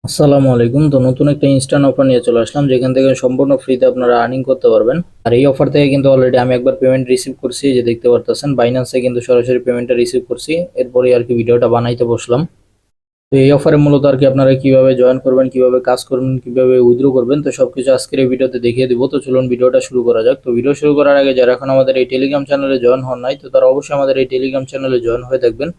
আসসালামু আলাইকুম। তো নতুন একটা ইনস্ট্যান্ট অফার নিয়ে চলে আসলাম, যেখান থেকে সম্পূর্ণ ফ্রিতে আপনারা আর্নিং করতে পারবেন। আর এই অফার থেকে কিন্তু অলরেডি আমি একবার পেমেন্ট রিসিভ করছি, যে দেখতে পারতেছেন বাইন্যান্সে কিন্তু সরাসরি পেমেন্টটা রিসিভ করছি। এরপরে আর কি ভিডিওটা বানাইতে বসলাম। তো এই অফারে মূলত আর কি আপনারা কিভাবে জয়েন করবেন, কিভাবে কাজ করবেন, কিভাবে উইথড্র করবেন, তো সবকিছু আজকের এই ভিডিওতে দেখিয়ে দিব। তো চলুন ভিডিওটা শুরু করা যাক। তো ভিডিও শুরু করার আগে যারা এখন আমাদের এই টেলিগ্রাম চ্যানেলে জয়েন হন নাই, তো তারা অবশ্যই আমাদের এই টেলিগ্রাম চ্যানেলে জয়েন হয়ে থাকবেন,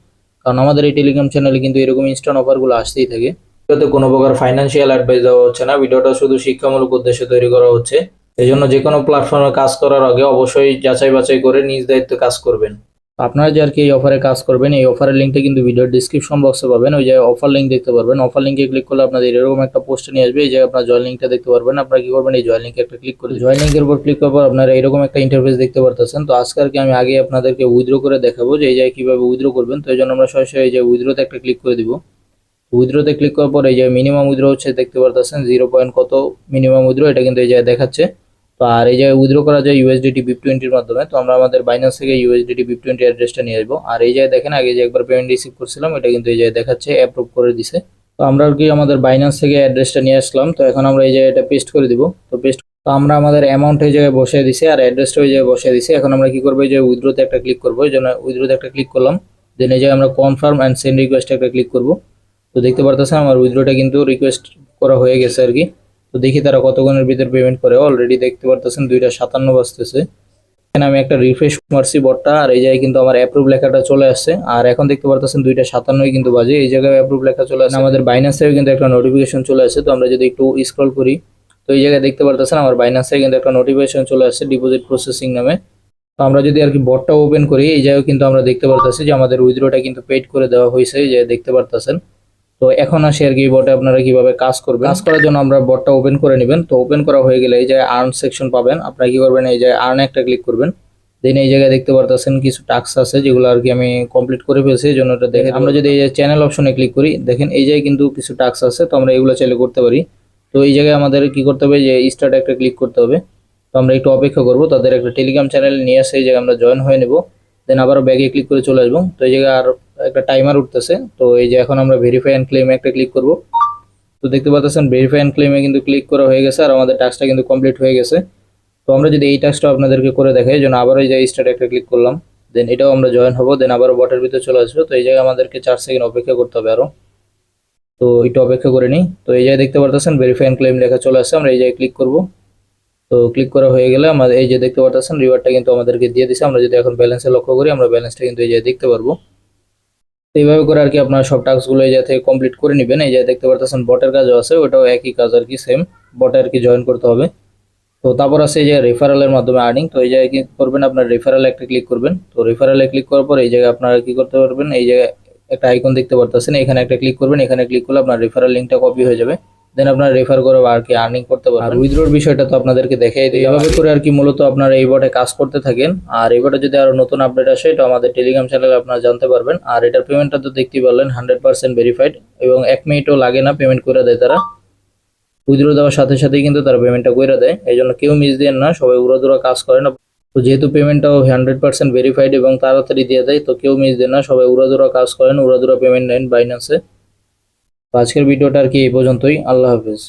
কারণ আমাদের এই টেলিগ্রাম চ্যানেলে কিন্তু এরকম ইনস্ট্যান্ট অফারগুলো আসতেই থাকে। ভিডিওতে কোনো প্রকার ফাইন্যান্সিয়াল অ্যাডভাইস দেওয়া হচ্ছে না, ভিডিওটা শুধু শিক্ষামূলক উদ্দেশ্যে তৈরি করা হচ্ছে। এই জন্য যে কোনো প্ল্যাটফর্মে কাজ করার আগে অবশ্যই যাচাই বাছাই করে নিজ দায়িত্বে কাজ করবেন। আপনারা যে আর কি এই অফারে কাজ করবেন, এই অফারের লিঙ্কটা কিন্তু ভিডিওর ডিসক্রিপশন বক্সে পাবেন। ওই যে অফার লিঙ্ক দেখতে পারবেন, অফার লিঙ্কে ক্লিক করলে আপনাদের এরকম একটা পোস্টে নিয়ে আসবে। এই যে আপনার জয়েন লিঙ্কটা দেখতে পারবেন, আপনারা কি করবেন, এই জয়েন লিঙ্কে একটা ক্লিক করে জয়েন লিঙ্কের উপর ক্লিক করার পর আপনারা এরকম একটা ইন্টারফেস দেখতে পারতেছেন। তো আজকে আর কি আমি আগে আপনাদেরকে উইথড্র করে দেখাবো যে এই জায়গায় কিভাবে উইথড্র করবেন। তো এই জন্য আমরা সরাসরি এই যে উইথড্রতে একটা ক্লিক করে দিব। উইথড্রতে ক্লিক করার পর এই যে মিনিমাম উইথড্র হচ্ছে দেখতে পারতেছেন 0 কত মিনিমাম উইথড্র, এটা কিন্তু এই জায়গায় দেখাচ্ছে। তো আর এই জায়গায় উইথড্র করা যায় ইউএসডিটি BIP20 এর মাধ্যমে। তো আমরা আমাদের বাইন্যান্স থেকে ইউএসডিটি BIP20 অ্যাড্রেসটা নিয়ে আসবো। আর এই জায়গায় দেখেন আগে যে একবার পেমেন্ট রিসিভ করছিলাম, এটা কিন্তু এই জায়গায় দেখাচ্ছে অ্যাপ্রুভ করে দিছে। তো আমরা আর কি আমাদের বাইন্যান্স থেকে অ্যাড্রেসটা নিয়ে আসলাম। তো এখন আমরা এই জায়গায় এটা পেস্ট করে দিব। তো আমরা আমাদের অ্যামাউন্ট এই জায়গায় বসিয়ে দিছি আর অ্যাড্রেসটা ওই জায়গায় বসিয়ে দিছি। এখন আমরা কি করবো, এই যে উইথড্রতে একটা ক্লিক করবো। এই জন্য উইথড্রতে একটা ক্লিক করলাম, দেন এই জায়গায় আমরা কনফার্ম অ্যান্ড সেন্ড রিকোয়েস্টে একটা ক্লিক করবো। তো দেখতে পারতেছেন আমার উইথড্রটা কিন্তু রিকোয়েস্ট করা হয়ে গেছে আর কি। তো দেখি তারা কতক্ষণের ভিতর পেমেন্ট করে। অলরেডি দেখতে পারতেছেন 2:57 বাজতেছে। এখানে আমি একটা রিফ্রেশ মারছি বটটা, আর এই জায়গায় কিন্তু আমার অ্যাপ্রুভ লেখাটা চলে আসছে। আর এখন দেখতে পারতেছেন 2:57 কিন্তু বাজে, এই জায়গায় অ্যাপ্রুভ লেখা চলে আসছে। আমাদের বাইন্যান্স থেকে কিন্তু একটা নোটিফিকেশন চলে আসছে। তো আমরা যদি একটু স্ক্রল করি, তো এই জায়গায় দেখতে পারতেছেন আমার বাইন্যান্স থেকে কিন্তু একটা নোটিফিকেশন চলে আসছে ডিপোজিট প্রসেসিং নামে। তো আমরা যদি আর কি বটটা ওপেন করি, এই জায়গায় কিন্তু আমরা দেখতে পারতেছি যে আমাদের উইথড্রটা কিন্তু পেড করে দেওয়া হয়েছে, এই যে দেখতে পারতেছেন। তো এখন আসি আর কি বটে আপনারা কিভাবে কাজ করবেন। কাজ করার জন্য আমরা বটটা ওপেন করে নেবেন। তো ওপেন করা হয়ে গেলে এই যে আর্ন সেকশন পাবেন, আপনারা কি করবেন, এই যে আর্ন একটা ক্লিক করবেন। দেন এই জায়গায় দেখতে পারতেছেন কিছু টাস্ক আছে যেগুলো আর কি আমি কমপ্লিট করে ফেলছি, এই জন্য এটা দেখেন। আমরা যদি এই যে চ্যানেল অপশনে ক্লিক করি, দেখেন এই জায়গায় কিন্তু কিছু টাস্ক আছে, তো আমরা এগুলো চাইলে করতে পারি। তো এই জায়গায় আমাদের কি করতে হবে, যে স্টার্ট একটা ক্লিক করতে হবে। তো আমরা একটু অপেক্ষা করব, তাদের একটা টেলিগ্রাম চ্যানেল নিয়ে আসে এই জায়গায় আমরা জয়েন হয়ে নেব। দেন আবার ব্যাগে ক্লিক করে চলে আসবো। তো এই জায়গায় আর একটা টাইমার উঠতেছে। তো এই যে এখন আমরা ভেরিফাই এন্ড ক্লেমে একটা ক্লিক করব। তো দেখতে পাচ্ছেন ভেরিফাই এন্ড ক্লেমে কিন্তু ক্লিক করা হয়ে গেছে, আর আমাদের টাস্কটা কিন্তু কমপ্লিট হয়ে গেছে। তো আমরা যদি এই টাস্কটা আপনাদেরকে করে দেখাই, এই জন্য আবার এই যে স্টার্ট একটা ক্লিক করলাম। দেন এটাও আমরা জয়েন হবো, দেন আবার বটের ভিতরে চলে আসবো। তো এই জায়গায় আমাদেরকে 4 সেকেন্ড অপেক্ষা করতে হবে আরো। তো একটু অপেক্ষা করে নিই। তো এই জায়গায় দেখতে পাচ্ছেন ভেরিফাই এন্ড ক্লেম লেখা চলে আসছে, আমরা এই জায়গায় ক্লিক করব। তো ক্লিক করা হয়ে গেলে আমাদের এই যে দেখতে পাচ্ছেন রিওয়ার্ডটা কিন্তু আমাদেরকে দিয়ে দিছে। আমরা যদি এখন ব্যালেন্সে লক্ষ্য করি, আমরা ব্যালেন্সটা কিন্তু এই জায়গায় দেখতে পারবো। তো এইভাবে করে আর কি আপনার সব টাস্কগুলো এই জায়গা থেকে কমপ্লিট করে নেবেন। এই যে দেখতে পারতেছেন বটের কাজও আছে, ওটাও একই কাজ আর কি, সেম বটে আর কি জয়েন করতে হবে। তো তারপর আছে এই যে রেফারেলের মাধ্যমে আর্নিং। তো এই জায়গায় কি করবেন, আপনার রেফারেলে একটা ক্লিক করবেন। তো রেফারেলে ক্লিক করার পর এই জায়গায় আপনারা কি করতে পারবেন, এই জায়গায় একটা আইকন দেখতে পারতেছেন, এখানে একটা ক্লিক করবেন। এখানে ক্লিক করলে আপনার রেফারেল লিঙ্কটা কপি হয়ে যাবে। দেন আপনারা রেফার করে আর কি আর্নিং করতে পারবেন। আর উইথড্রোর বিষয়টা তো আপনাদেরকে দেখাই দিই। এইভাবে করে আর কি মূলত আপনারা এই বটে কাজ করতে থাকেন। আর এই বটে যদি আরো নতুন আপডেট আসে, এটা আমাদের টেলিগ্রাম চ্যানেলে আপনারা জানতে পারবেন। আর এটার পেমেন্টটা তো দেখতেই পারলেন 100% ভেরিফাইড, এবং 1 মিনিটও লাগে না, পেমেন্ট করে দেয় তারা। উইথড্র দেওয়ার সাথে সাথেই কিন্তু তারা পেমেন্টটা করে দেয়। এই জন্য কেউ মিস দেন না, সবাই উড়াদুরা কাজ করে না। তো যেহেতু পেমেন্টটাও 100% ভেরিফাইড এবং তাড়াতাড়ি দিয়ে দেয়, তো কেউ মিস দেন না, সবাই উড়াদুরা কাজ করেন, উড়াদুরা পেমেন্ট নেন বাইন্যান্সে। তো আজকের ভিডিওটা আর কি এই পর্যন্তই। আল্লাহ হাফেজ।